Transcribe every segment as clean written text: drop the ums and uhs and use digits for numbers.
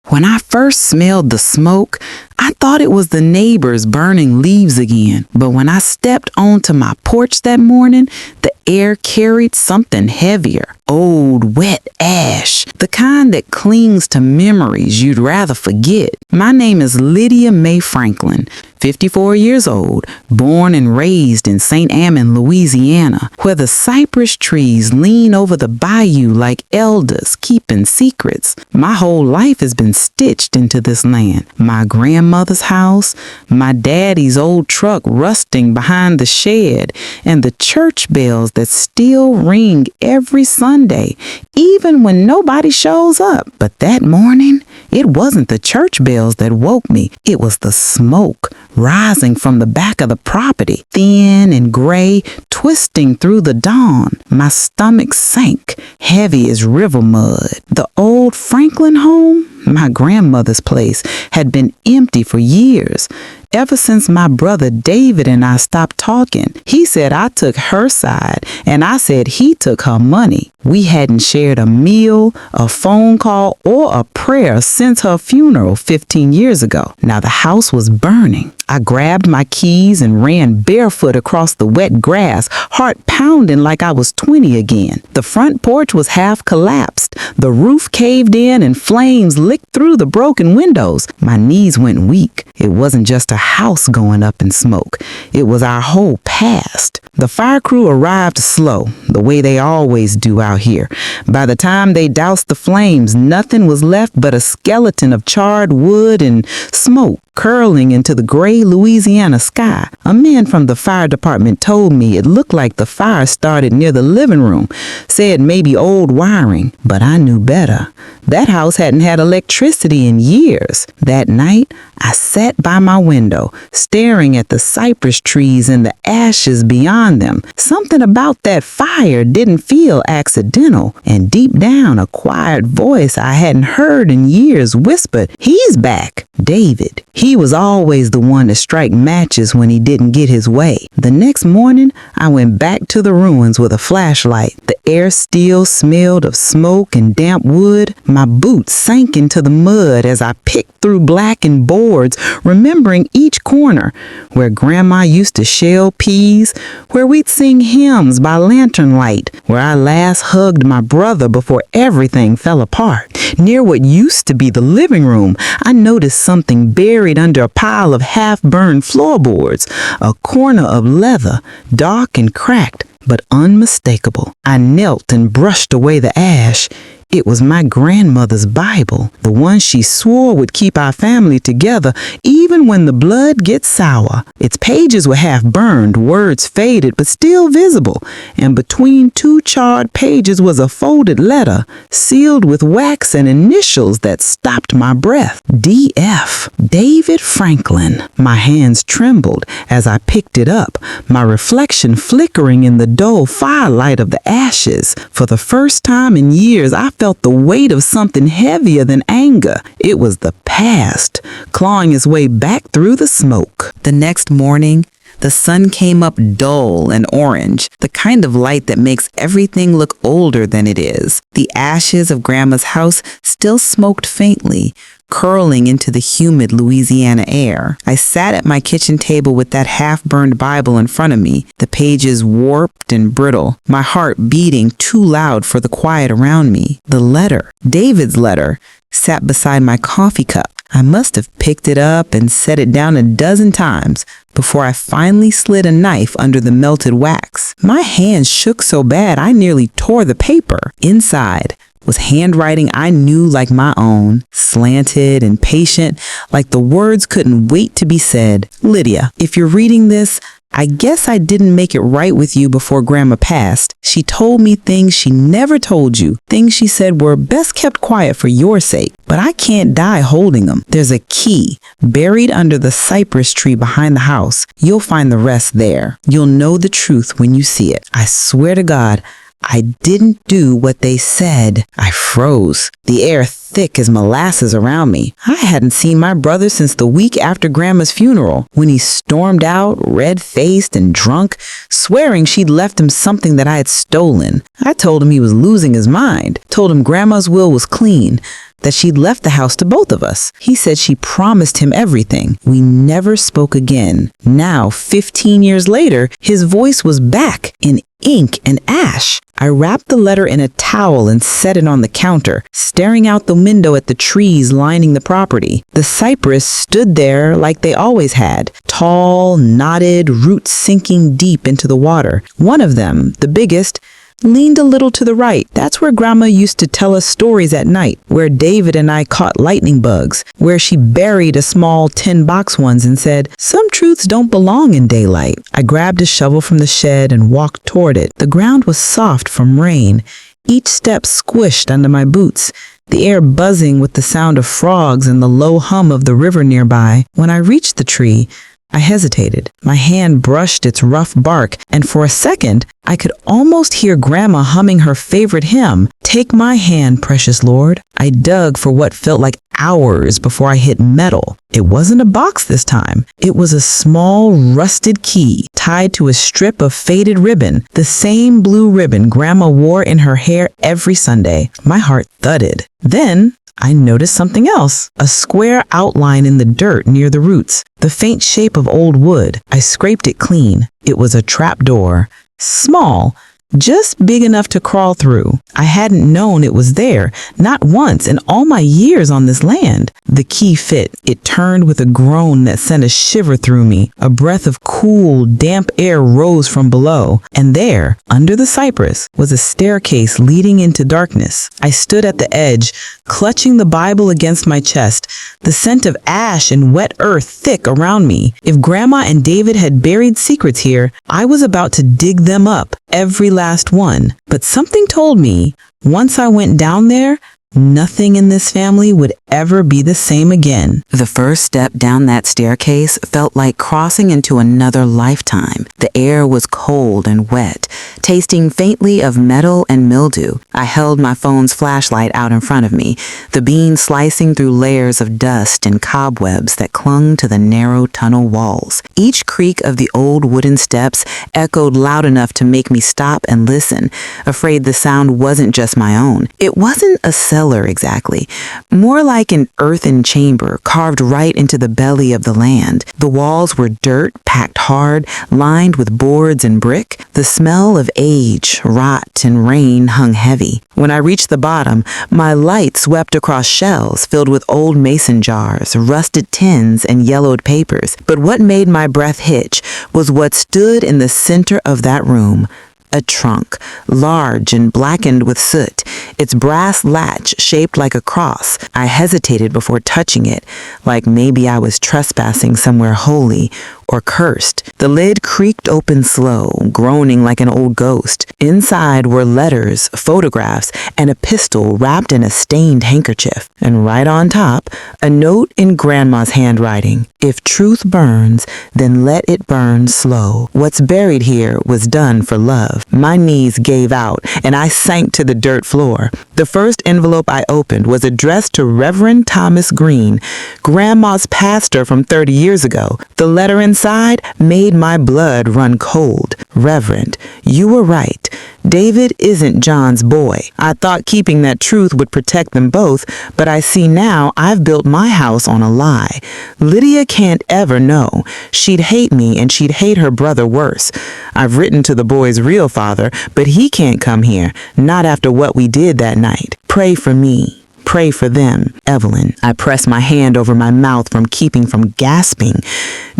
When I first smelled the smoke, I thought it was the neighbors burning leaves again. But when I stepped onto my porch that morning, the air carried something heavier. Old, wet ash, the kind that clings to memories you'd rather forget. My name is Lydia Mae Franklin, 54 years old, born and raised in St. Amand, Louisiana, where the cypress trees lean over the bayou like elders keeping secrets. My whole life has been stitched into this land. My grandmother's house, my daddy's old truck rusting behind the shed, and the church bells that still ring every Sunday, even when nobody shows up. But that morning, it wasn't the church bells that woke me. It was the smoke rising from the back of the property, thin and gray, twisting through the dawn. My stomach sank, heavy as river mud. The old Franklin home, my grandmother's place, had been empty for years. Ever since my brother David and I stopped talking, he said I took her side and I said he took her money. We hadn't shared a meal, a phone call, or a prayer since her funeral 15 years ago. Now the house was burning. I grabbed my keys and ran barefoot across the wet grass, heart pounding like I was 20 again. The front porch was half collapsed. The roof caved in and flames licked through the broken windows. My knees went weak. It wasn't just a house going up in smoke. It was our whole past. The fire crew arrived slow, the way they always do out here. By the time they doused the flames, nothing was left but a skeleton of charred wood and smoke curling into the gray Louisiana sky. A man from the fire department told me it looked like the fire started near the living room, said maybe old wiring, but I knew better. That house hadn't had electricity in years. That night, I sat by my window, staring at the cypress trees and the ashes beyond them. Something about that fire didn't feel accidental, and deep down, a quiet voice I hadn't heard in years whispered, "He's back." David. He was always the one to strike matches when he didn't get his way. The next morning, I went back to the ruins with a flashlight. The air still smelled of smoke and damp wood. My boots sank into the mud as I picked through blackened boards, remembering each corner, where Grandma used to shell peas, where we'd sing hymns by lantern light, where I last hugged my brother before everything fell apart. Near what used to be the living room, I noticed something buried under a pile of half-burned floorboards, a corner of leather, dark and cracked, but unmistakable. I knelt and brushed away the ash. It was my grandmother's Bible, the one she swore would keep our family together even when the blood gets sour. Its pages were half burned, words faded but still visible, and between two charred pages was a folded letter, sealed with wax and initials that stopped my breath. D.F. David Franklin. My hands trembled as I picked it up, my reflection flickering in the dull firelight of the ashes. For the first time in years, I felt the weight of something heavier than anger. It was the past, clawing its way back through the smoke. The next morning, the sun came up dull and orange, the kind of light that makes everything look older than it is. The ashes of Grandma's house still smoked faintly, curling into the humid Louisiana air. I sat at my kitchen table with that half-burned Bible in front of me, the pages warped and brittle, my heart beating too loud for the quiet around me. The letter, David's letter, sat beside my coffee cup. I must have picked it up and set it down a dozen times before I finally slid a knife under the melted wax. My hands shook so bad I nearly tore the paper. Inside was handwriting I knew like my own, slanted and patient, like the words couldn't wait to be said. Lydia, if you're reading this, I guess I didn't make it right with you before Grandma passed. She told me things she never told you, things she said were best kept quiet for your sake, but I can't die holding them. There's a key buried under the cypress tree behind the house. You'll find the rest there. You'll know the truth when you see it. I swear to God, I didn't do what they said. I froze, the air thick as molasses around me. I hadn't seen my brother since the week after Grandma's funeral, when he stormed out, red-faced and drunk, swearing she'd left him something that I had stolen. I told him he was losing his mind, told him Grandma's will was clean, that she'd left the house to both of us. He said she promised him everything. We never spoke again. Now, 15 years later, his voice was back in ink and ash. I wrapped the letter in a towel and set it on the counter, staring out the window at the trees lining the property. The cypress stood there like they always had, tall, knotted, roots sinking deep into the water. One of them, the biggest, leaned a little to the right. That's where Grandma used to tell us stories at night, where David and I caught lightning bugs, where she buried a small tin-box ones and said, "Some truths don't belong in daylight." I grabbed a shovel from the shed and walked toward it. The ground was soft from rain, each step squished under my boots, the air buzzing with the sound of frogs and the low hum of the river nearby. When I reached the tree, I hesitated. My hand brushed its rough bark, and for a second, I could almost hear Grandma humming her favorite hymn, "Take my hand, precious Lord." I dug for what felt like hours before I hit metal. It wasn't a box this time. It was a small, rusted key tied to a strip of faded ribbon, the same blue ribbon Grandma wore in her hair every Sunday. My heart thudded. Then I noticed something else, a square outline in the dirt near the roots, the faint shape of old wood. I scraped it clean. It was a trap door, small, just big enough to crawl through. I hadn't known it was there, not once in all my years on this land. The key fit. It turned with a groan that sent a shiver through me. A breath of cool, damp air rose from below, and there, under the cypress, was a staircase leading into darkness. I stood at the edge, clutching the Bible against my chest, the scent of ash and wet earth thick around me. If Grandma and David had buried secrets here, I was about to dig them up, every last one. But something told me, once I went down there, nothing in this family would ever be the same again. The first step down that staircase felt like crossing into another lifetime. The air was cold and wet, tasting faintly of metal and mildew. I held my phone's flashlight out in front of me, the beam slicing through layers of dust and cobwebs that clung to the narrow tunnel walls. Each creak of the old wooden steps echoed loud enough to make me stop and listen, afraid the sound wasn't just my own. It wasn't a cellar exactly, more like an earthen chamber carved right into the belly of the land. The walls were dirt, packed hard, lined with boards and brick. The smell of age, rot, and rain hung heavy. When I reached the bottom, my light swept across shelves filled with old mason jars, rusted tins, and yellowed papers. But what made my breath hitch was what stood in the center of that room. A trunk, large and blackened with soot, its brass latch shaped like a cross. I hesitated before touching it, like maybe I was trespassing somewhere holy or cursed. The lid creaked open slow, groaning like an old ghost. Inside were letters, photographs, and a pistol wrapped in a stained handkerchief. And right on top, a note in Grandma's handwriting. "If truth burns, then let it burn slow. What's buried here was done for love." My knees gave out, and I sank to the dirt floor. The first envelope I opened was addressed to Reverend Thomas Green, Grandma's pastor from 30 years ago. The letter inside made my blood run cold. "Reverend, you were right. David isn't John's boy. I thought keeping that truth would protect them both, but I see now I've built my house on a lie. Lydia can't ever know. She'd hate me and she'd hate her brother worse. I've written to the boy's real father, but he can't come here, not after what we did that night. Pray for me. Pray for them, Evelyn." I pressed my hand over my mouth from keeping from gasping.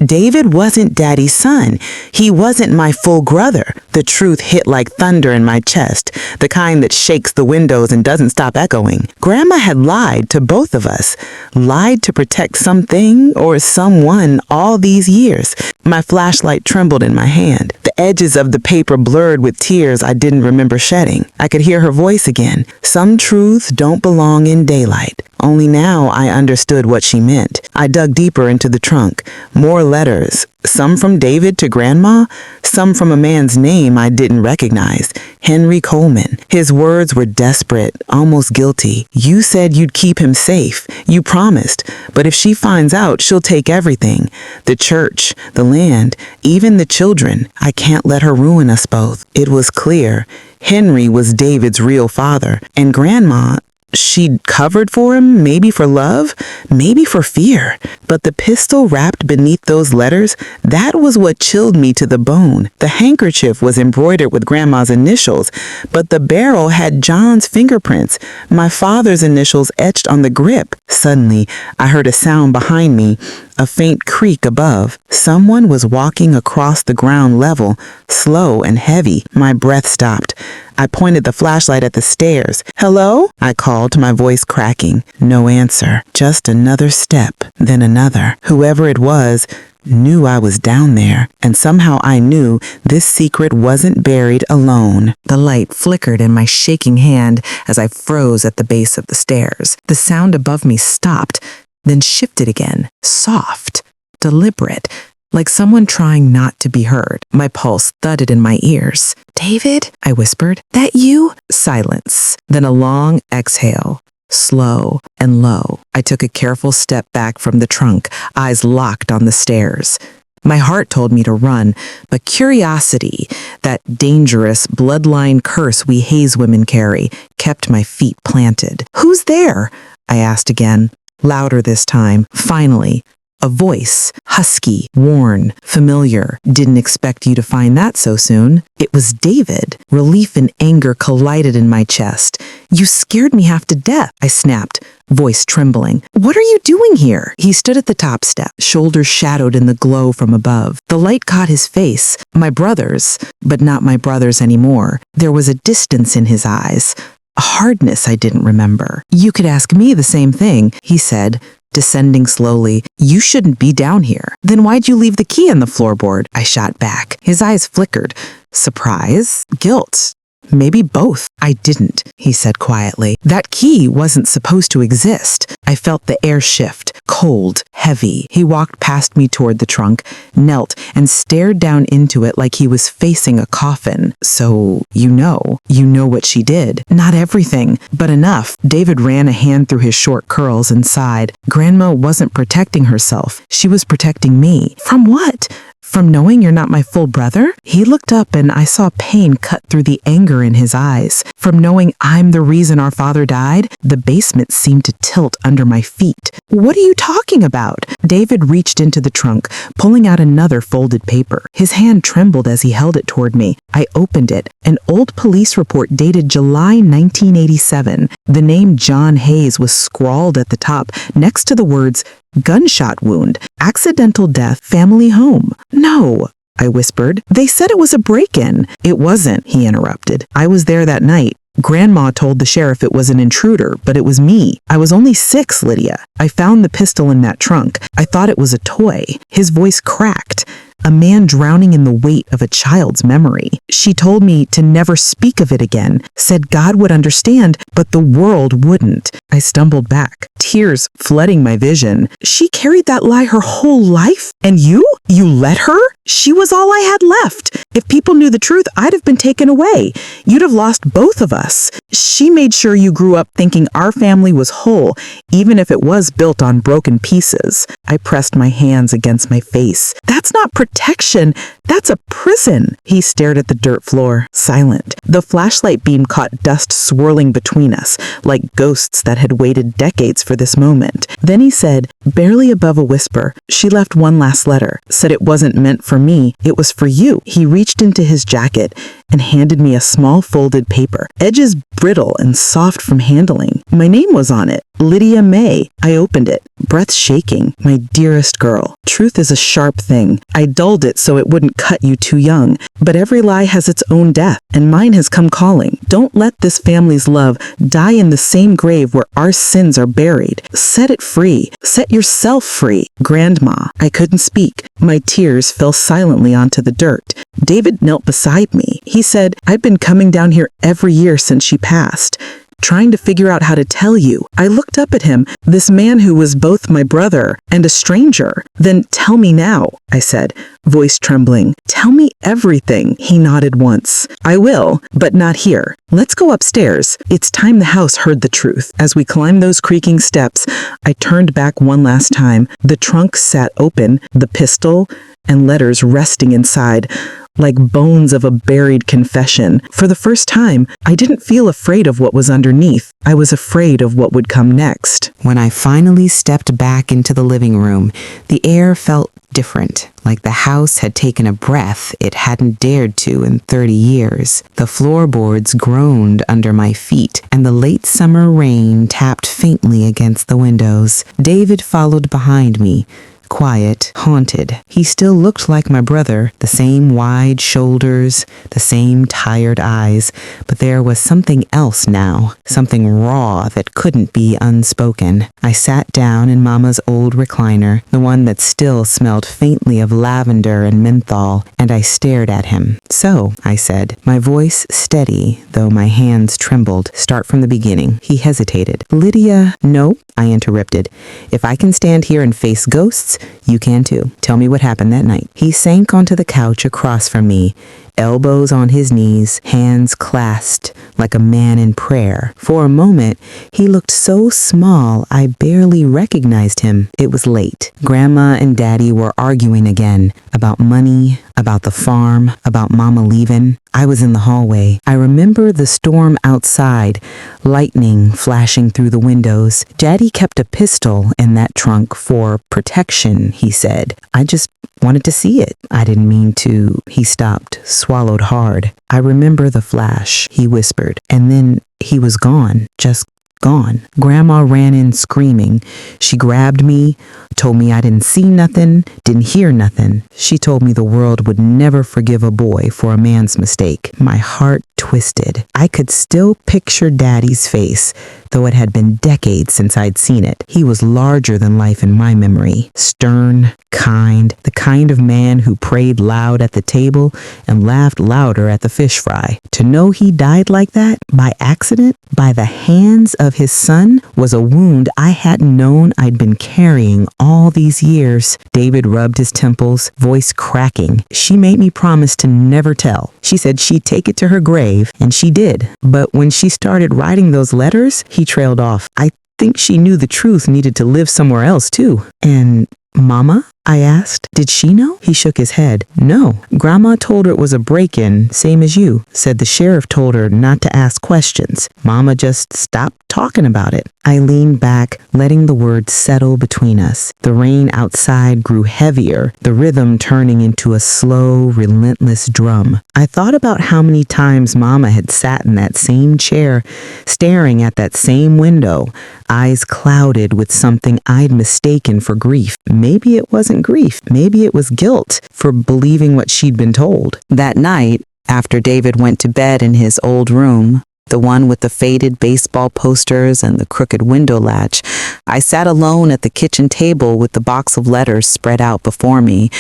David wasn't Daddy's son. He wasn't my full brother. The truth hit like thunder in my chest, the kind that shakes the windows and doesn't stop echoing. Grandma had lied to both of us, lied to protect something or someone all these years. My flashlight trembled in my hand. The edges of the paper blurred with tears I didn't remember shedding. I could hear her voice again. "Some truths don't belong in daylight. Only now I understood what she meant. I dug deeper into the trunk. More letters. Some from David to Grandma, some from a man's name I didn't recognize, Henry Coleman. His words were desperate, almost guilty. You said you'd keep him safe. You promised. But if she finds out, she'll take everything. The church, the land, even the children. I can't let her ruin us both. It was clear. Henry was David's real father, and Grandma, she'd covered for him, maybe for love, maybe for fear. But the pistol wrapped beneath those letters, that was what chilled me to the bone. The handkerchief was embroidered with Grandma's initials, but the barrel had John's fingerprints, my father's initials etched on the grip. Suddenly, I heard a sound behind me, a faint creak above. Someone was walking across the ground level, slow and heavy. My breath stopped. I pointed the flashlight at the stairs. "Hello?" I called, my voice cracking. No answer. Just another step, then another. Whoever it was knew I was down there, and somehow I knew this secret wasn't buried alone. The light flickered in my shaking hand as I froze at the base of the stairs. The sound above me stopped, then shifted again, soft, deliberate, like someone trying not to be heard. My pulse thudded in my ears. "David?" I whispered. "That you?" Silence. Then a long exhale. Slow and low. I took a careful step back from the trunk, eyes locked on the stairs. My heart told me to run, but curiosity, that dangerous bloodline curse we Hayes women carry, kept my feet planted. "Who's there?" I asked again, louder this time. Finally, a voice, husky, worn, familiar. "Didn't expect you to find that so soon." It was David. Relief and anger collided in my chest. "You scared me half to death," I snapped, voice trembling. "What are you doing here?" He stood at the top step, shoulders shadowed in the glow from above. The light caught his face, my brother's, but not my brother's anymore. There was a distance in his eyes, a hardness I didn't remember. "You could ask me the same thing," he said, descending slowly. "You shouldn't be down here." "Then why'd you leave the key on the floorboard?" I shot back. His eyes flickered. Surprise? Guilt? Maybe both. "I didn't," he said quietly. "That key wasn't supposed to exist." I felt the air shift, cold, heavy. He walked past me toward the trunk, knelt, and stared down into it like he was facing a coffin. "So, you know what she did." "Not everything, but enough." David ran a hand through his short curls and sighed. "Grandma wasn't protecting herself. She was protecting me." "From what?" "From knowing you're not my full brother?" He looked up and I saw pain cut through the anger in his eyes. "From knowing I'm the reason our father died?" The basement seemed to tilt under my feet. "What are you talking about?" David reached into the trunk, pulling out another folded paper. His hand trembled as he held it toward me. I opened it. An old police report dated July 1987. The name John Hayes was scrawled at the top next to the words, "Gunshot wound, accidental death, family home." "No," I whispered. "They said it was a break-in." "It wasn't," he interrupted. "I was there that night. Grandma told the sheriff it was an intruder, but it was me. I was only 6, Lydia. I found the pistol in that trunk. I thought it was a toy." His voice cracked. A man drowning in the weight of a child's memory. "She told me to never speak of it again, said God would understand, but the world wouldn't." I stumbled back, tears flooding my vision. "She carried that lie her whole life? And you let her? She was all I had left. If people knew the truth, I'd have been taken away. You'd have lost both of us. She made sure you grew up thinking our family was whole, even if it was built on broken pieces." I pressed my hands against my face. "That's not protection. That's a prison." He stared at the dirt floor, silent. The flashlight beam caught dust swirling between us, like ghosts that had waited decades for this moment. Then he said, barely above a whisper, "She left one last letter, said it wasn't meant for me, it was for you." He reached into his jacket and handed me a small folded paper, edges brittle and soft from handling. My name was on it, Lydia May. I opened it, breath shaking. "My dearest girl, truth is a sharp thing. I dulled it so it wouldn't cut you too young. But every lie has its own death, and mine has come calling. Don't let this family's love die in the same grave where our sins are buried. Set it free. Set yourself free. Grandma." I couldn't speak. My tears fell silently onto the dirt. David knelt beside me. He said, "I've been coming down here every year since she passed. trying to figure out how to tell you. I looked up at him, this man who was both my brother and a stranger. Then tell me now, I said, voice trembling. Tell me everything, he nodded once. I will, but not here. Let's go upstairs. It's time the house heard the truth. As we climbed those creaking steps, I turned back one last time. The trunk sat open, the pistol and letters resting inside, like bones of a buried confession. For the first time, I didn't feel afraid of what was underneath. I was afraid of what would come next. When I finally stepped back into the living room, the air felt different, like the house had taken a breath it hadn't dared to in 30 years. The floorboards groaned under my feet, and the late summer rain tapped faintly against the windows. David followed behind me, quiet, haunted. He still looked like my brother, the same wide shoulders, the same tired eyes, but there was something else now, something raw that couldn't be unspoken. I sat down in Mama's old recliner, the one that still smelled faintly of lavender and menthol, and I stared at him. So, I said, my voice steady, though my hands trembled. Start from the beginning. He hesitated. Lydia, no, I interrupted. If I can stand here and face ghosts, you can too. Tell me what happened that night. He sank onto the couch across from me, elbows on his knees, hands clasped like a man in prayer. For a moment, he looked so small I barely recognized him. It was late. Grandma and Daddy were arguing again about money, about the farm, about Mama leaving. I was in the hallway. I remember the storm outside, lightning flashing through the windows. Daddy kept a pistol in that trunk for protection, he said. I just wanted to see it. I didn't mean to. He stopped, swallowed hard. I remember the flash, he whispered, and then he was gone, just gone. Grandma ran in screaming. She grabbed me, told me I didn't see nothing, didn't hear nothing. She told me the world would never forgive a boy for a man's mistake. My heart twisted. I could still picture Daddy's face, though it had been decades since I'd seen it. He was larger than life in my memory. Stern, kind, the kind of man who prayed loud at the table and laughed louder at the fish fry. To know he died like that, by accident, by the hands of his son, was a wound I hadn't known I'd been carrying all these years. David rubbed his temples, voice cracking. She made me promise to never tell. She said she'd take it to her grave, and she did. But when she started writing those letters, he trailed off. I think she knew the truth needed to live somewhere else, too. And Mama? I asked. Did she know? He shook his head. No. Grandma told her it was a break-in, same as you. Said the sheriff told her not to ask questions. Mama just stopped talking about it. I leaned back, letting the words settle between us. The rain outside grew heavier, the rhythm turning into a slow, relentless drum. I thought about how many times Mama had sat in that same chair, staring at that same window, eyes clouded with something I'd mistaken for grief. Maybe it wasn't grief. Maybe it was guilt for believing what she'd been told. That night, after David went to bed in his old room, the one with the faded baseball posters and the crooked window latch, I sat alone at the kitchen table with the box of letters spread out before me.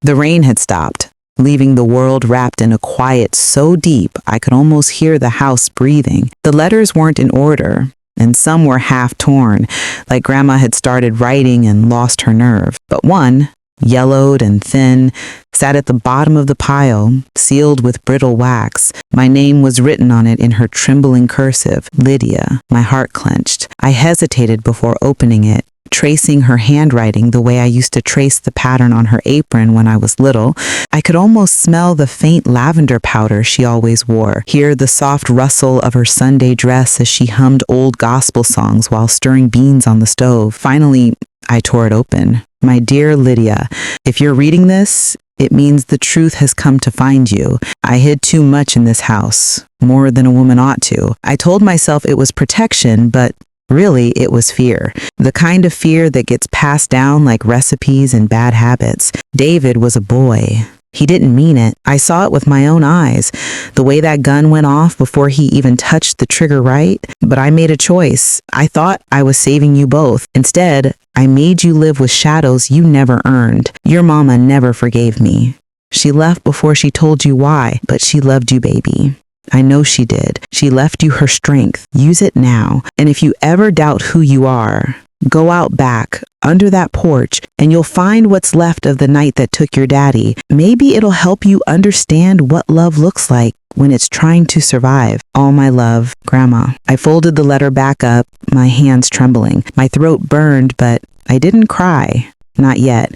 The rain had stopped, leaving the world wrapped in a quiet so deep I could almost hear the house breathing. The letters weren't in order, and some were half torn, like Grandma had started writing and lost her nerve. But one, yellowed and thin, sat at the bottom of the pile, sealed with brittle wax. My name was written on it in her trembling cursive, Lydia. My heart clenched. I hesitated before opening it, tracing her handwriting the way I used to trace the pattern on her apron when I was little. I could almost smell the faint lavender powder she always wore, hear the soft rustle of her Sunday dress as she hummed old gospel songs while stirring beans on the stove. Finally, I tore it open. My dear Lydia, if you're reading this, it means the truth has come to find you. I hid too much in this house, more than a woman ought to. I told myself it was protection, but really, it was fear. The kind of fear that gets passed down like recipes and bad habits. David was a boy. He didn't mean it. I saw it with my own eyes, the way that gun went off before he even touched the trigger right. But I made a choice. I thought I was saving you both. Instead, I made you live with shadows you never earned. Your mama never forgave me. She left before she told you why, but she loved you, baby. I know she did. She left you her strength. Use it now. And if you ever doubt who you are, go out back, under that porch, and you'll find what's left of the night that took your daddy. Maybe it'll help you understand what love looks like when it's trying to survive. All my love, Grandma. I folded the letter back up, my hands trembling. My throat burned, but I didn't cry. Not yet.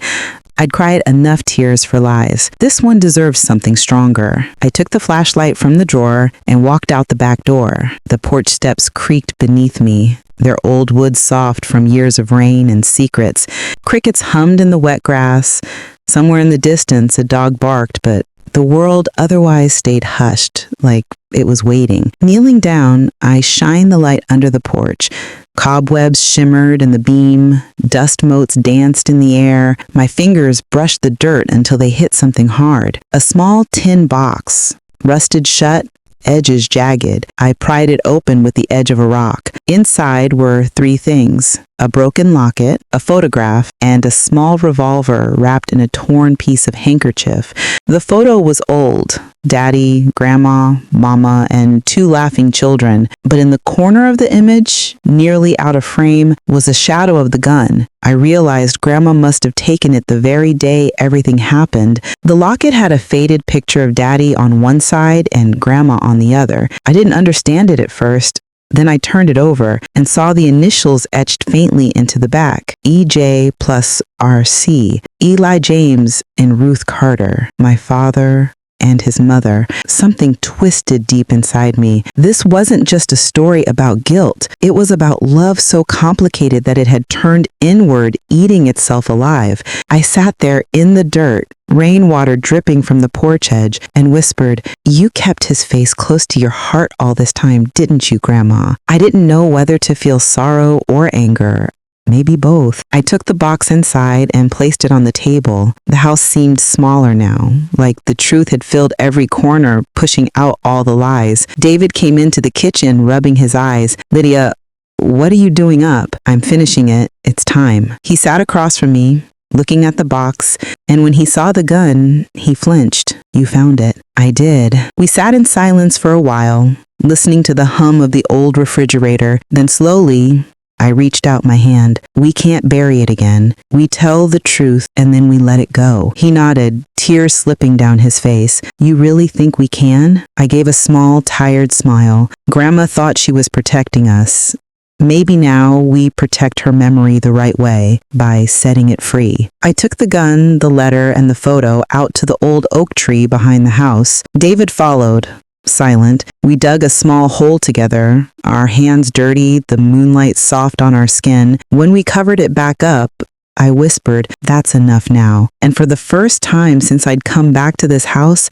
I'd cried enough tears for lies. This one deserves something stronger. I took the flashlight from the drawer and walked out the back door. The porch steps creaked beneath me, their old wood soft from years of rain and secrets. Crickets hummed in the wet grass. Somewhere in the distance, a dog barked, but the world otherwise stayed hushed, like it was waiting. Kneeling down, I shined the light under the porch. Cobwebs shimmered in the beam, dust motes danced in the air. My fingers brushed the dirt until they hit something hard. A small tin box, rusted shut, edges jagged. I pried it open with the edge of a rock. Inside were 3 things: a broken locket, a photograph, and a small revolver wrapped in a torn piece of handkerchief. The photo was old. Daddy, Grandma, Mama, and 2 laughing children. But in the corner of the image, nearly out of frame, was a shadow of the gun. I realized Grandma must have taken it the very day everything happened. The locket had a faded picture of Daddy on one side and Grandma on the other. I didn't understand it at first. Then I turned it over and saw the initials etched faintly into the back. EJ plus RC. Eli James and Ruth Carter. My father and his mother. Something twisted deep inside me. This wasn't just a story about guilt. It was about love so complicated that it had turned inward, eating itself alive. I sat there in the dirt, rainwater dripping from the porch edge, and whispered, "You kept his face close to your heart all this time, didn't you, Grandma?" I didn't know whether to feel sorrow or anger. Maybe both. I took the box inside and placed it on the table. The house seemed smaller now, like the truth had filled every corner, pushing out all the lies. David came into the kitchen, rubbing his eyes. "Lydia, what are you doing up?" "I'm finishing it. It's time." He sat across from me, looking at the box, and when he saw the gun, he flinched. "You found it." "I did." We sat in silence for a while, listening to the hum of the old refrigerator. Then slowly, I reached out my hand. "We can't bury it again. We tell the truth and then we let it go." He nodded, tears slipping down his face. "You really think we can?" I gave a small, tired smile. Grandma thought she was protecting us. Maybe now we protect her memory the right way, by setting it free. I took the gun, the letter, and the photo out to the old oak tree behind the house. David followed. Silent. We dug a small hole together, our hands dirty, the moonlight soft on our skin. When we covered it back up, I whispered, "That's enough now." And for the first time since I'd come back to this house,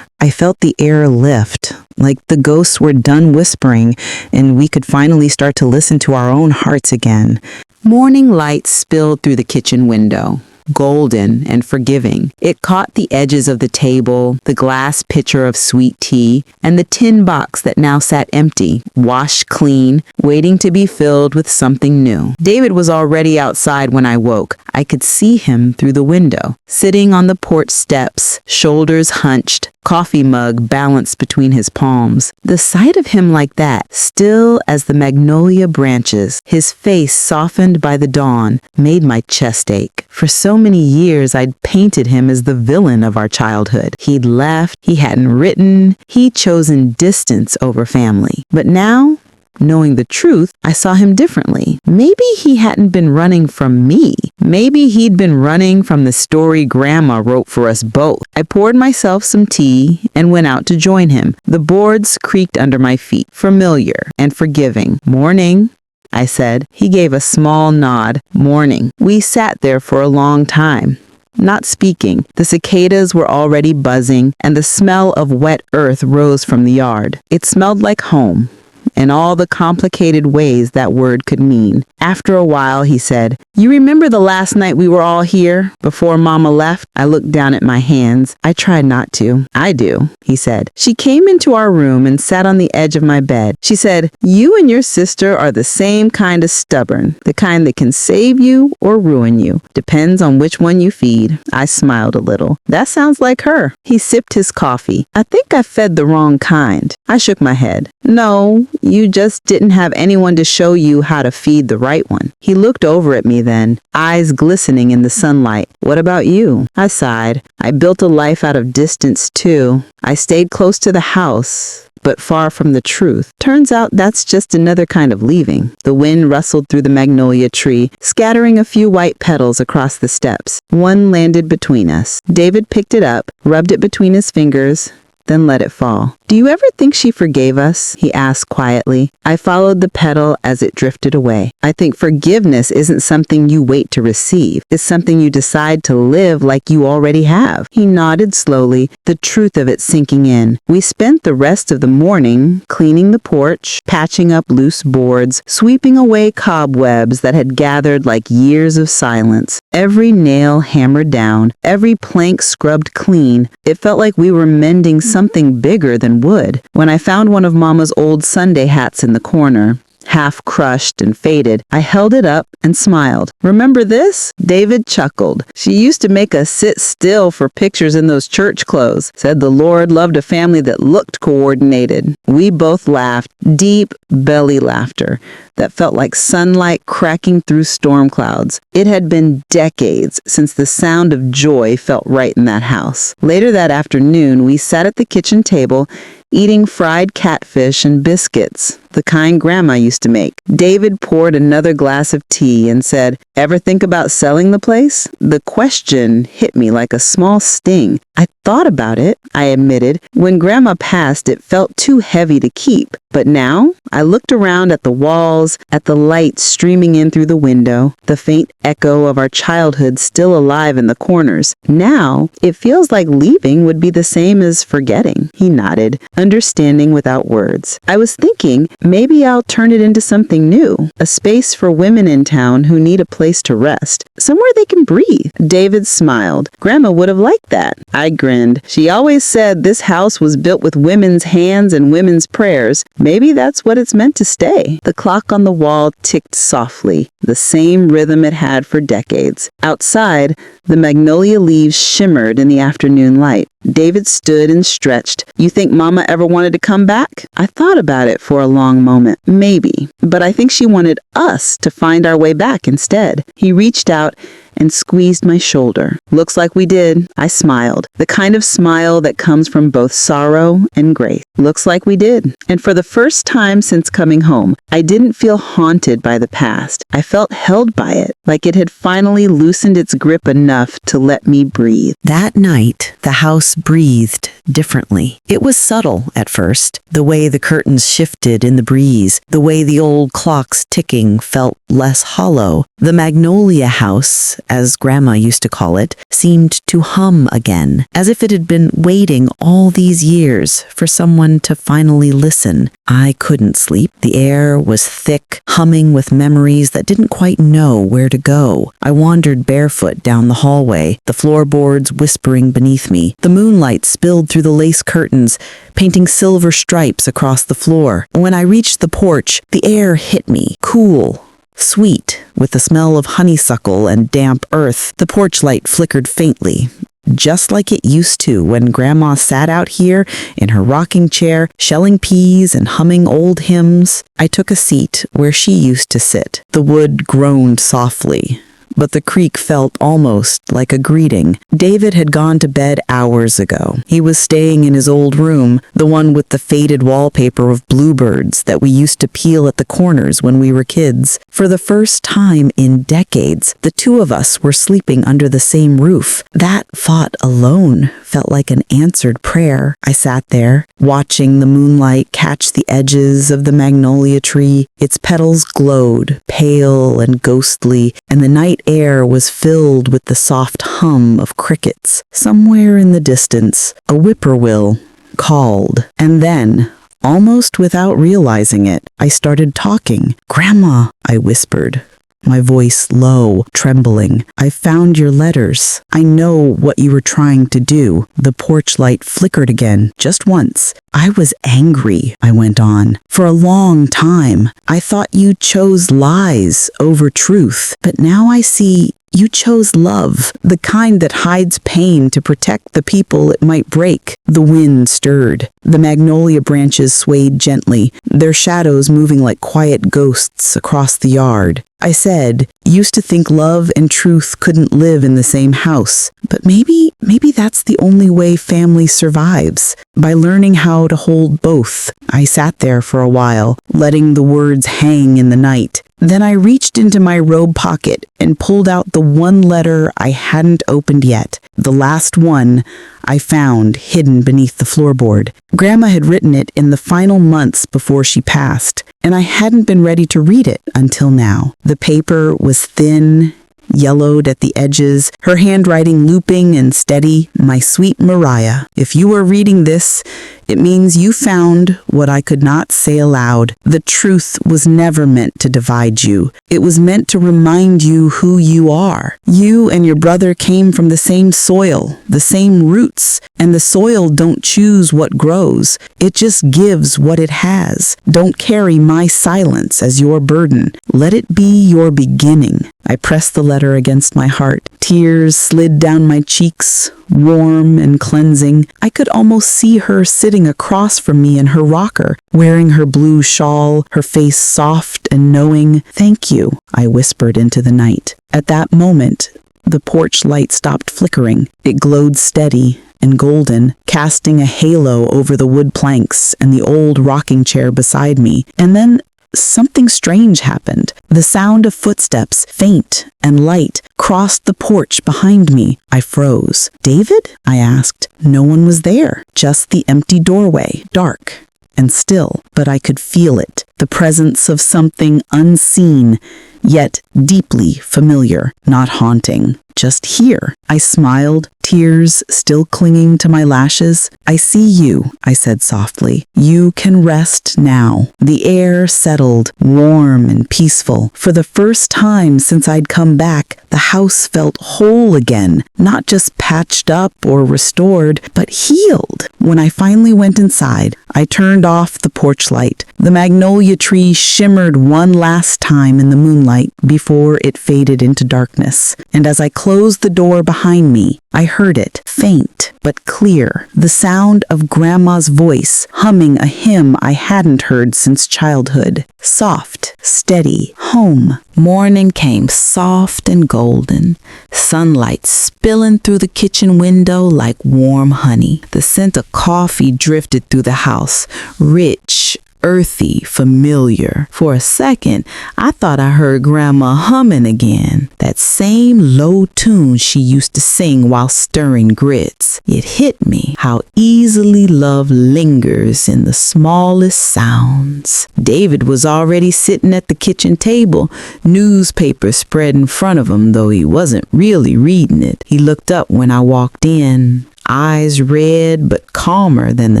I felt the air lift, like the ghosts were done whispering and we could finally start to listen to our own hearts again. Morning light spilled through the kitchen window, golden and forgiving. It caught the edges of the table, the glass pitcher of sweet tea, and the tin box that now sat empty, washed clean, waiting to be filled with something new. David was already outside when I woke. I could see him through the window, sitting on the porch steps, shoulders hunched, coffee mug balanced between his palms. The sight of him like that, still as the magnolia branches, his face softened by the dawn, made my chest ache. For so many years, I'd painted him as the villain of our childhood. He'd left, he hadn't written, he'd chosen distance over family. But now, knowing the truth, I saw him differently. Maybe he hadn't been running from me. Maybe he'd been running from the story Grandma wrote for us both. I poured myself some tea and went out to join him. The boards creaked under my feet, familiar and forgiving. "Morning," I said. He gave a small nod. "Morning." We sat there for a long time, not speaking. The cicadas were already buzzing, and the smell of wet earth rose from the yard. It smelled like home. in all the complicated ways that word could mean. After a while, he said, "You remember the last night we were all here before Mama left?" I looked down at my hands. I tried not to. "I do," he said. "She came into our room and sat on the edge of my bed. She said, 'You and your sister are the same kind of stubborn, the kind that can save you or ruin you. Depends on which one you feed.'" I smiled a little. "That sounds like her." He sipped his coffee. "I think I fed the wrong kind." I shook my head. "No, you just didn't have anyone to show you how to feed the right one." He looked over at me then, eyes glistening in the sunlight. "What about you?" I sighed. "I built a life out of distance too. I stayed close to the house, but far from the truth. Turns out that's just another kind of leaving." The wind rustled through the magnolia tree, scattering a few white petals across the steps. One landed between us. David picked it up, rubbed it between his fingers, then let it fall. "Do you ever think she forgave us?" he asked quietly. I followed the petal as it drifted away. "I think forgiveness isn't something you wait to receive. It's something you decide to live like you already have." He nodded slowly, the truth of it sinking in. We spent the rest of the morning cleaning the porch, patching up loose boards, sweeping away cobwebs that had gathered like years of silence. Every nail hammered down, every plank scrubbed clean. It felt like we were mending something bigger than wood. When I found one of Mama's old Sunday hats in the corner, half crushed and faded, I held it up and smiled. "Remember this?" David chuckled. "She used to make us sit still for pictures in those church clothes. Said the Lord loved a family that looked coordinated." We both laughed, deep belly laughter that felt like sunlight cracking through storm clouds. It had been decades since the sound of joy felt right in that house. Later that afternoon, we sat at the kitchen table, eating fried catfish and biscuits, the kind Grandma used to make. David poured another glass of tea and said, "Ever think about selling the place?" The question hit me like a small sting. I thought about it, I admitted. When Grandma passed, it felt too heavy to keep. But now, I looked around at the walls, at the light streaming in through the window, the faint echo of our childhood still alive in the corners. Now, it feels like leaving would be the same as forgetting. He nodded, understanding without words. I was thinking, maybe I'll turn it into something new, a space for women in town who need a place to rest, somewhere they can breathe. David smiled. Grandma would have liked that. I grinned. She always said this house was built with women's hands and women's prayers. Maybe that's what it's meant to stay. The clock on the wall ticked softly, the same rhythm it had for decades. Outside, the magnolia leaves shimmered in the afternoon light. David stood and stretched. "You think Mama ever wanted to come back?" I thought about it for a long moment. Maybe. But I think she wanted us to find our way back instead. He reached out and squeezed my shoulder. "Looks like we did." I smiled, the kind of smile that comes from both sorrow and grace. "Looks like we did." And for the first time since coming home, I didn't feel haunted by the past. I felt held by it, like it had finally loosened its grip enough to let me breathe. That night, the house breathed differently. It was subtle at first, the way the curtains shifted in the breeze, the way the old clock's ticking felt less hollow. The Magnolia House, as Grandma used to call it, seemed to hum again, as if it had been waiting all these years for someone to finally listen. I couldn't sleep. The air was thick, humming with memories that didn't quite know where to go. I wandered barefoot down the hallway, the floorboards whispering beneath me. The moonlight spilled through the lace curtains, painting silver stripes across the floor. When I reached the porch, the air hit me, cool, sweet, with the smell of honeysuckle and damp earth. The porch light flickered faintly, just like it used to when Grandma sat out here in her rocking chair, shelling peas and humming old hymns. I took a seat where she used to sit. The wood groaned softly, but the creak felt almost like a greeting. David had gone to bed hours ago. He was staying in his old room, the one with the faded wallpaper of bluebirds that we used to peel at the corners when we were kids. For the first time in decades, the two of us were sleeping under the same roof. That thought alone felt like an answered prayer. I sat there, watching the moonlight catch the edges of the magnolia tree. Its petals glowed, pale and ghostly, and the night air was filled with the soft hum of crickets. Somewhere in the distance, a whippoorwill called, and then, Almost without realizing it, I started talking. "Grandma," I whispered, my voice low, trembling. "I found your letters. I know what you were trying to do." The porch light flickered again, just once. "I was angry," I went on. "For a long time. I thought you chose lies over truth. But now I see you chose love, the kind that hides pain to protect the people it might break." The wind stirred. The magnolia branches swayed gently, their shadows moving like quiet ghosts across the yard. I said, "Used to think love and truth couldn't live in the same house. But maybe that's the only way family survives, by learning how to hold both." I sat there for a while, letting the words hang in the night. Then I reached into my robe pocket and pulled out the one letter I hadn't opened yet, the last one I found hidden beneath the floorboard. Grandma had written it in the final months before she passed, and I hadn't been ready to read it until now. The paper was thin, yellowed at the edges, her handwriting looping and steady. "My sweet Mariah, if you are reading this, it means you found what I could not say aloud. The truth was never meant to divide you. It was meant to remind you who you are. You and your brother came from the same soil, the same roots, and the soil don't choose what grows. It just gives what it has. Don't carry my silence as your burden. Let it be your beginning." I pressed the letter against my heart. Tears slid down my cheeks, warm and cleansing. I could almost see her sitting across from me in her rocker, wearing her blue shawl, her face soft and knowing. "Thank you," I whispered into the night. At that moment, the porch light stopped flickering. It glowed steady and golden, casting a halo over the wood planks and the old rocking chair beside me. And then something strange happened. The sound of footsteps, faint and light, crossed the porch behind me. I froze. "David?" I asked. No one was there, just the empty doorway, dark and still, but I could feel it, the presence of something unseen, yet deeply familiar, not haunting, just here. I smiled, tears still clinging to my lashes. "I see you," I said softly. "You can rest now." The air settled, warm and peaceful. For the first time since I'd come back, the house felt whole again, not just patched up or restored, but healed. When I finally went inside, I turned off the porch light. The magnolia tree shimmered one last time in the moonlight before it faded into darkness. And as I closed the door behind me, I heard it, faint but clear, the sound of Grandma's voice humming a hymn I hadn't heard since childhood. Soft, steady, home. Morning came soft and golden, sunlight spilling through the kitchen window like warm honey. The scent of coffee drifted through the house, rich, earthy, familiar. For a second, I thought I heard Grandma humming again, that same low tune she used to sing while stirring grits. It hit me how easily love lingers in the smallest sounds. David was already sitting at the kitchen table, newspaper spread in front of him, though he wasn't really reading it. He looked up when I walked in, eyes red but calmer than the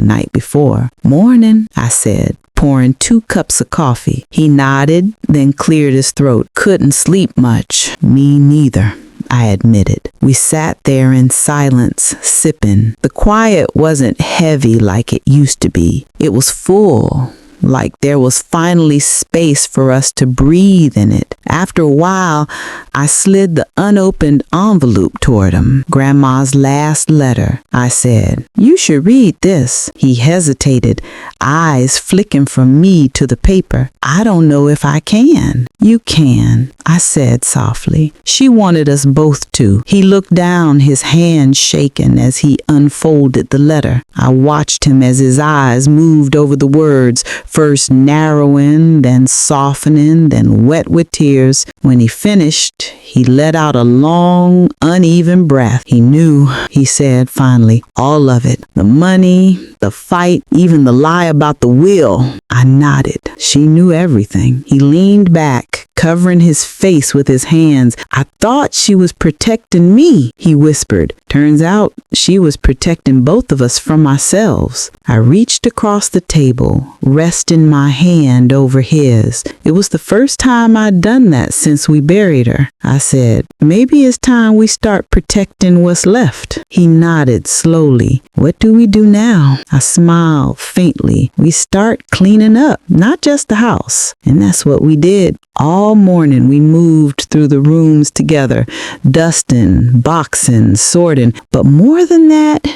night before. "Morning," I said, pouring 2 cups of coffee. He nodded, then cleared his throat. "Couldn't sleep much." "Me neither," I admitted. We sat there in silence, sipping. The quiet wasn't heavy like it used to be. It was full, like there was finally space for us to breathe in it. After a while, I slid the unopened envelope toward him. "Grandma's last letter," I said. "You should read this." He hesitated, eyes flicking from me to the paper. "I don't know if I can." "You can," I said softly. She wanted us both to. He looked down, his hand shaking as he unfolded the letter. I watched him as his eyes moved over the words, first narrowing, then softening, then wet with tears. When he finished, he let out a long, uneven breath. "He knew," he said finally, "all of it. The money, the fight, even the lie about the will." I nodded. She knew everything. He leaned back, covering his face with his hands. I thought she was protecting me, he whispered. Turns out she was protecting both of us from ourselves. I reached across the table, resting my hand over his. It was the first time I'd done that since we buried her. I said, maybe it's time we start protecting what's left. He nodded slowly. What do we do now? I smiled faintly. We start cleaning up, not just the house. And that's what we did. All morning we moved through the rooms together, dusting, boxing, sorting. But more than that,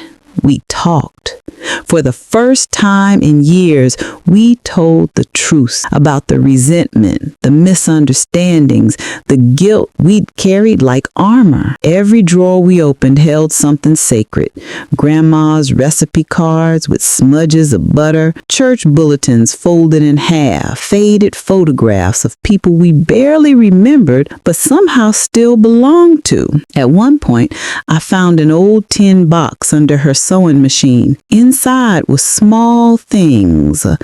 we talked. For the first time in years, we told the truth about the resentment, the misunderstandings, the guilt we'd carried like armor. Every drawer we opened held something sacred. Grandma's recipe cards with smudges of butter, church bulletins folded in half, faded photographs of people we barely remembered but somehow still belonged to. At one point, I found an old tin box under her sewing machine. Inside was small things, a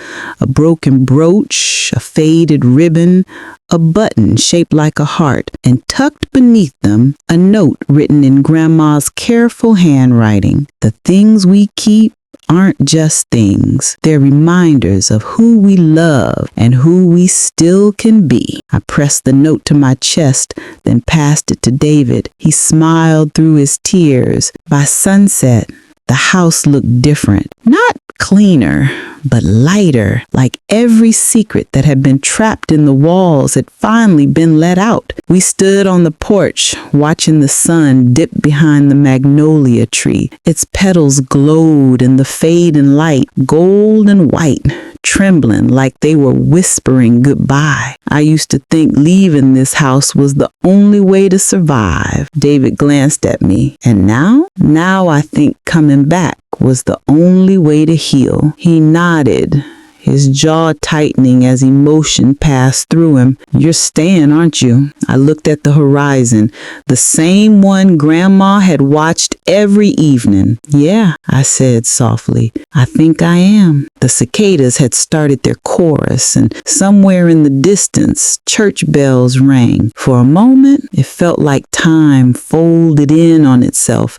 broken brooch, a faded ribbon, a button shaped like a heart, and tucked beneath them, a note written in Grandma's careful handwriting. The things we keep aren't just things. They're reminders of who we love and who we still can be. I pressed the note to my chest, then passed it to David. He smiled through his tears. By sunset, the house looked different. Not cleaner, but lighter, like every secret that had been trapped in the walls had finally been let out. We stood on the porch, watching the sun dip behind the magnolia tree. Its petals glowed in the fading light, gold and white, trembling like they were whispering goodbye. I used to think leaving this house was the only way to survive. David glanced at me. And now I think coming back was the only way to heal. He nodded, his jaw tightening as emotion passed through him. You're staying, aren't you? I looked at the horizon, the same one Grandma had watched every evening. Yeah, I said softly. I think I am. The cicadas had started their chorus, and somewhere in the distance, church bells rang. For a moment, it felt like time folded in on itself,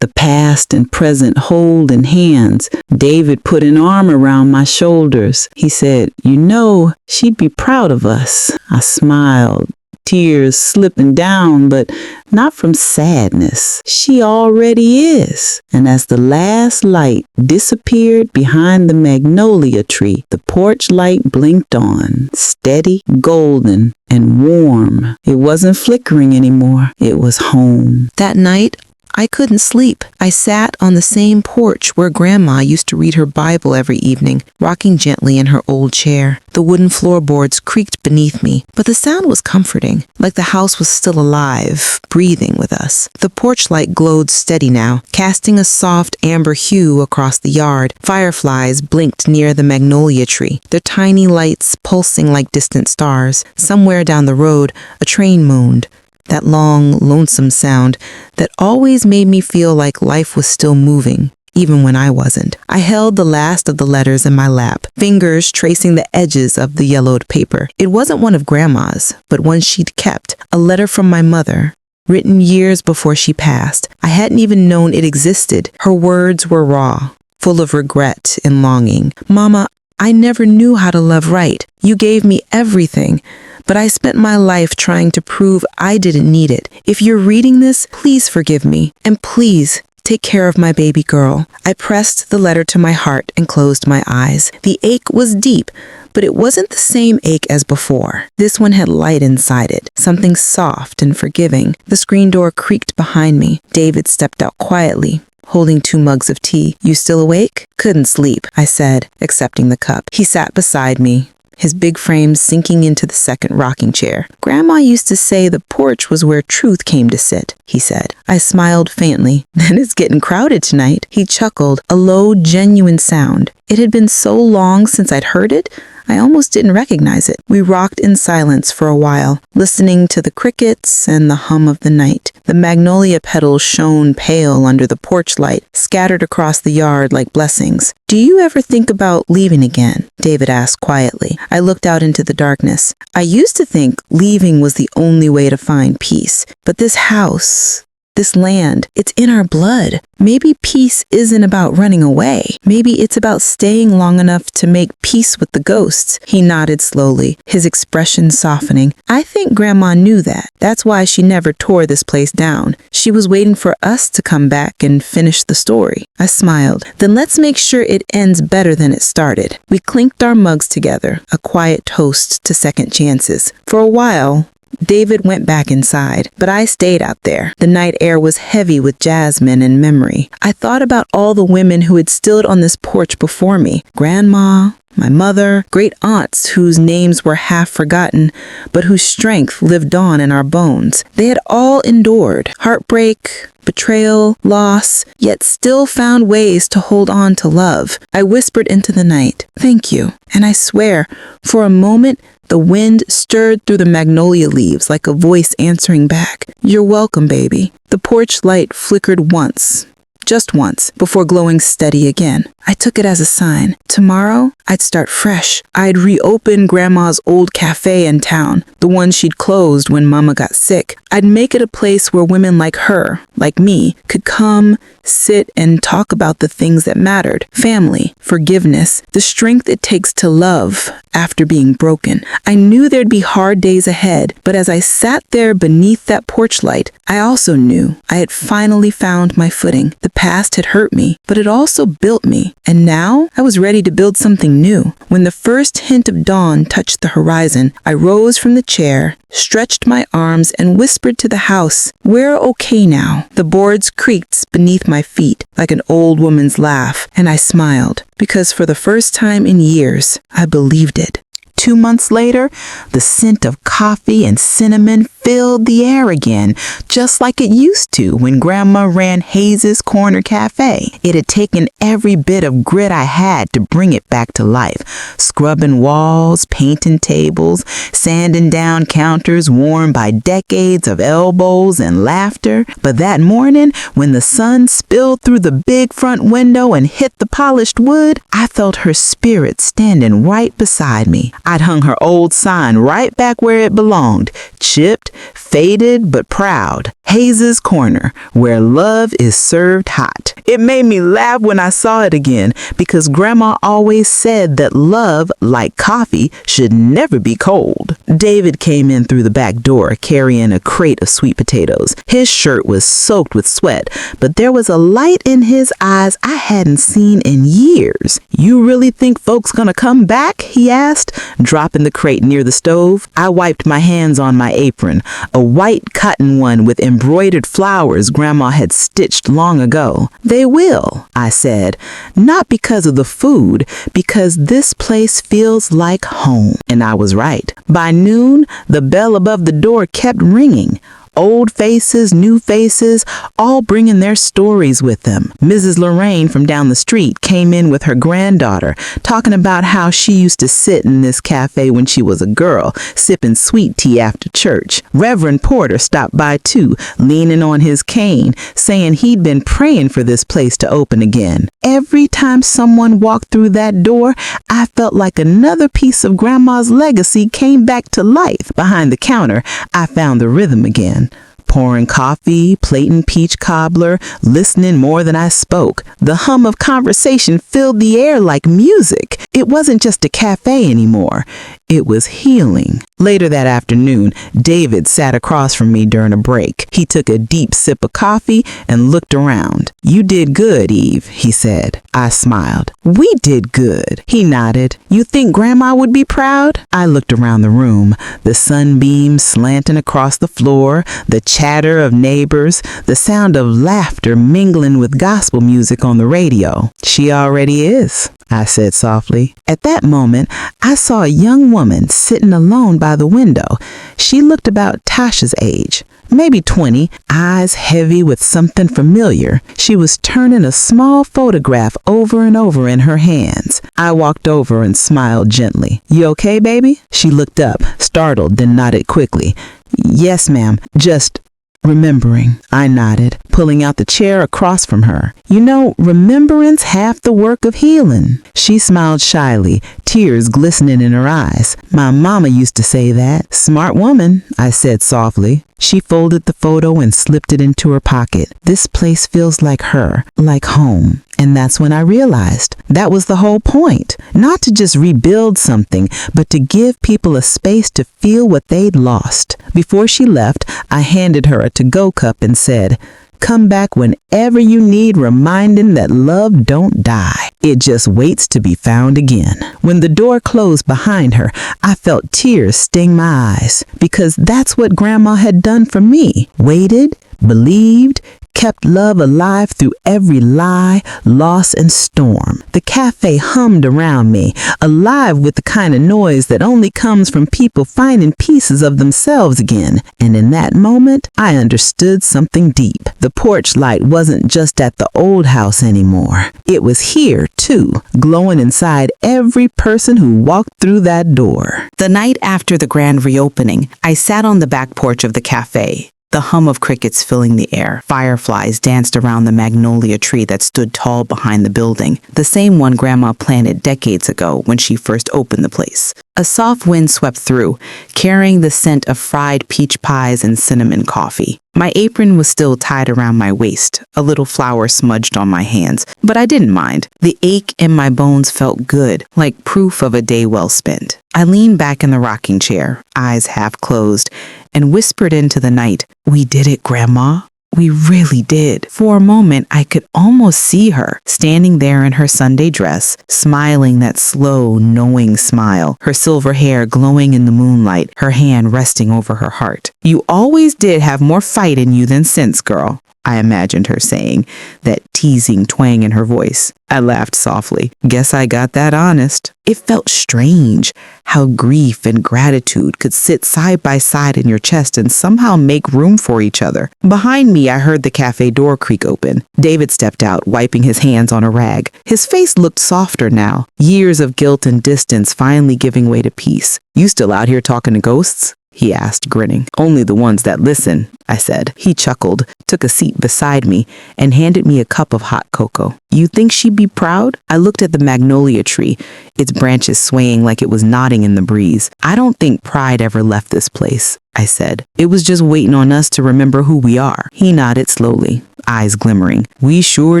the past and present holding hands. David put an arm around my shoulders. He said, "You know, she'd be proud of us." I smiled, tears slipping down, but not from sadness. She already is. And as the last light disappeared behind the magnolia tree, the porch light blinked on, steady, golden, and warm. It wasn't flickering anymore. It was home. That night, I couldn't sleep. I sat on the same porch where Grandma used to read her Bible every evening, rocking gently in her old chair. The wooden floorboards creaked beneath me, but the sound was comforting, like the house was still alive, breathing with us. The porch light glowed steady now, casting a soft amber hue across the yard. Fireflies blinked near the magnolia tree, their tiny lights pulsing like distant stars. Somewhere down the road, a train moaned. That long, lonesome sound that always made me feel like life was still moving, even when I wasn't. I held the last of the letters in my lap, fingers tracing the edges of the yellowed paper. It wasn't one of Grandma's, but one she'd kept, a letter from my mother, written years before she passed. I hadn't even known it existed. Her words were raw, full of regret and longing. "Mama, I never knew how to love right. You gave me everything, but I spent my life trying to prove I didn't need it. If you're reading this, please forgive me, and please take care of my baby girl." I pressed the letter to my heart and closed my eyes. The ache was deep, but it wasn't the same ache as before. This one had light inside it, something soft and forgiving. The screen door creaked behind me. David stepped out quietly, holding 2 mugs of tea. "You still awake?" "Couldn't sleep," I said, accepting the cup. He sat beside me, his big frame sinking into the second rocking chair. "Grandma used to say the porch was where truth came to sit," he said. I smiled faintly. "Then it's getting crowded tonight." He chuckled, a low, genuine sound. It had been so long since I'd heard it, I almost didn't recognize it. We rocked in silence for a while, listening to the crickets and the hum of the night. The magnolia petals shone pale under the porch light, scattered across the yard like blessings. "Do you ever think about leaving again?" David asked quietly. I looked out into the darkness. I used to think leaving was the only way to find peace. But this house, this land, it's in our blood. Maybe peace isn't about running away. Maybe it's about staying long enough to make peace with the ghosts. He nodded slowly, his expression softening. I think Grandma knew that. That's why she never tore this place down. She was waiting for us to come back and finish the story. I smiled. Then let's make sure it ends better than it started. We clinked our mugs together, a quiet toast to second chances. For a while, David went back inside, but I stayed out there. The night air was heavy with jasmine and memory. I thought about all the women who had stood on this porch before me. Grandma, my mother, great aunts whose names were half forgotten, but whose strength lived on in our bones. They had all endured heartbreak, betrayal, loss, yet still found ways to hold on to love. I whispered into the night, "Thank you." And I swear, for a moment, the wind stirred through the magnolia leaves like a voice answering back. "You're welcome, baby." The porch light flickered once, just once, before glowing steady again. I took it as a sign. Tomorrow, I'd start fresh. I'd reopen Grandma's old cafe in town, the one she'd closed when Mama got sick. I'd make it a place where women like her, like me, could come, sit, and talk about the things that mattered. Family, forgiveness, the strength it takes to love after being broken. I knew there'd be hard days ahead, but as I sat there beneath that porch light, I also knew I had finally found my footing. The past had hurt me, but it also built me. And now I was ready to build something new. When the first hint of dawn touched the horizon, I rose from the chair, stretched my arms, and whispered to the house, "We're okay now." The boards creaked beneath my feet like an old woman's laugh, and I smiled, because for the first time in years, I believed it. 2 months later, the scent of coffee and cinnamon filled the air again, just like it used to when Grandma ran Hayes's Corner Cafe. It had taken every bit of grit I had to bring it back to life. Scrubbing walls, painting tables, sanding down counters worn by decades of elbows and laughter. But that morning, when the sun spilled through the big front window and hit the polished wood, I felt her spirit standing right beside me. I'd hung her old sign right back where it belonged, chipped, faded, but proud. Hayes's Corner, where love is served hot. It made me laugh when I saw it again, because Grandma always said that love, like coffee, should never be cold. David came in through the back door, carrying a crate of sweet potatoes. His shirt was soaked with sweat, but there was a light in his eyes I hadn't seen in years. "You really think folks gonna come back?" he asked, dropping the crate near the stove. I wiped my hands on my apron, a white cotton one with embroidered flowers Grandma had stitched long ago. "They will," I said, "not because of the food, because this place feels like home." And I was right. By noon, the bell above the door kept ringing. Old faces, new faces, all bringing their stories with them. Mrs. Lorraine from down the street came in with her granddaughter, talking about how she used to sit in this cafe when she was a girl, sipping sweet tea after church. Reverend Porter stopped by too, leaning on his cane, saying he'd been praying for this place to open again. Every time someone walked through that door, I felt like another piece of Grandma's legacy came back to life. Behind the counter, I found the rhythm again. Pouring coffee, plating peach cobbler, listening more than I spoke. The hum of conversation filled the air like music. It wasn't just a cafe anymore. It was healing. Later that afternoon, David sat across from me during a break. He took a deep sip of coffee and looked around. "You did good, Eve," he said. I smiled. "We did good." He nodded. "You think Grandma would be proud?" I looked around the room, the sunbeams slanting across the floor, the chatter of neighbors, the sound of laughter mingling with gospel music on the radio. "She already is," I said softly. At that moment, I saw a young woman sitting alone by the window. She looked about Tasha's age. maybe 20, eyes heavy with something familiar. She was turning a small photograph over and over in her hands. I walked over and smiled gently. "You okay, baby?" She looked up, startled, then nodded quickly. "Yes, ma'am. Just remembering." I nodded, pulling out the chair across from her. "You know, remembrance half the work of healing." She smiled shyly, tears glistening in her eyes. "My mama used to say that." "Smart woman," I said softly. She folded the photo and slipped it into her pocket. "This place feels like her, like home." And that's when I realized that was the whole point. Not to just rebuild something, but to give people a space to feel what they'd lost. Before she left, I handed her a to-go cup and said, "Come back whenever you need reminding that love don't die. It just waits to be found again." When the door closed behind her, I felt tears sting my eyes, because that's what Grandma had done for me. Waited, believed, kept love alive through every lie, loss, and storm. The cafe hummed around me, alive with the kind of noise that only comes from people finding pieces of themselves again. And in that moment, I understood something deep. The porch light wasn't just at the old house anymore. It was here, too, glowing inside every person who walked through that door. The night after the grand reopening, I sat on the back porch of the cafe. The hum of crickets filling the air. Fireflies danced around the magnolia tree that stood tall behind the building, the same one Grandma planted decades ago when she first opened the place. A soft wind swept through, carrying the scent of fried peach pies and cinnamon coffee. My apron was still tied around my waist, a little flour smudged on my hands, but I didn't mind. The ache in my bones felt good, like proof of a day well spent. I leaned back in the rocking chair, eyes half closed, and whispered into the night, "We did it, Grandma. We really did." For a moment, I could almost see her, standing there in her Sunday dress, smiling that slow, knowing smile, her silver hair glowing in the moonlight, her hand resting over her heart. "You always did have more fight in you than sense, girl," I imagined her saying, that teasing twang in her voice. I laughed softly. Guess I got that honest. It felt strange how grief and gratitude could sit side by side in your chest and somehow make room for each other. Behind me, I heard the cafe door creak open. David stepped out, wiping his hands on a rag. His face looked softer now, years of guilt and distance finally giving way to peace. "You still out here talking to ghosts?" he asked, grinning. "Only the ones that listen," I said. He chuckled, took a seat beside me, and handed me a cup of hot cocoa. "You think she'd be proud?" I looked at the magnolia tree, its branches swaying like it was nodding in the breeze. "I don't think pride ever left this place," I said. "It was just waiting on us to remember who we are." He nodded slowly, eyes glimmering. "We sure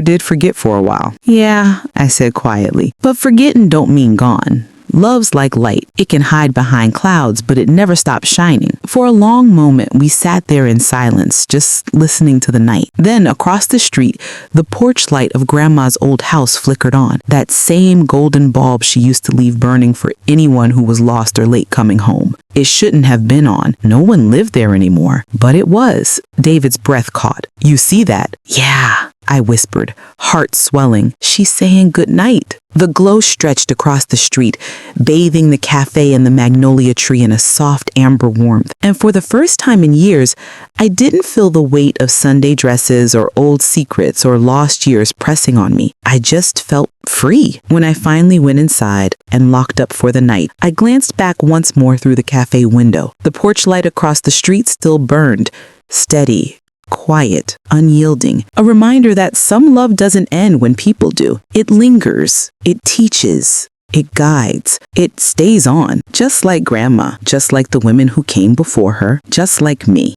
did forget for a while." "Yeah," I said quietly, "but forgetting don't mean gone. Love's like light. It can hide behind clouds, but it never stops shining." For a long moment, we sat there in silence, just listening to the night. Then, across the street, the porch light of Grandma's old house flickered on. That same golden bulb she used to leave burning for anyone who was lost or late coming home. It shouldn't have been on. No one lived there anymore. But it was. David's breath caught. "You see that?" "Yeah," I whispered, heart swelling. "She's saying good night." The glow stretched across the street, bathing the cafe and the magnolia tree in a soft amber warmth. And for the first time in years, I didn't feel the weight of Sunday dresses or old secrets or lost years pressing on me. I just felt free. When I finally went inside and locked up for the night, I glanced back once more through the cafe window. The porch light across the street still burned, steady, quiet, unyielding, a reminder that some love doesn't end when people do. It lingers, it teaches, it guides, it stays on, just like Grandma, just like the women who came before her, just like me.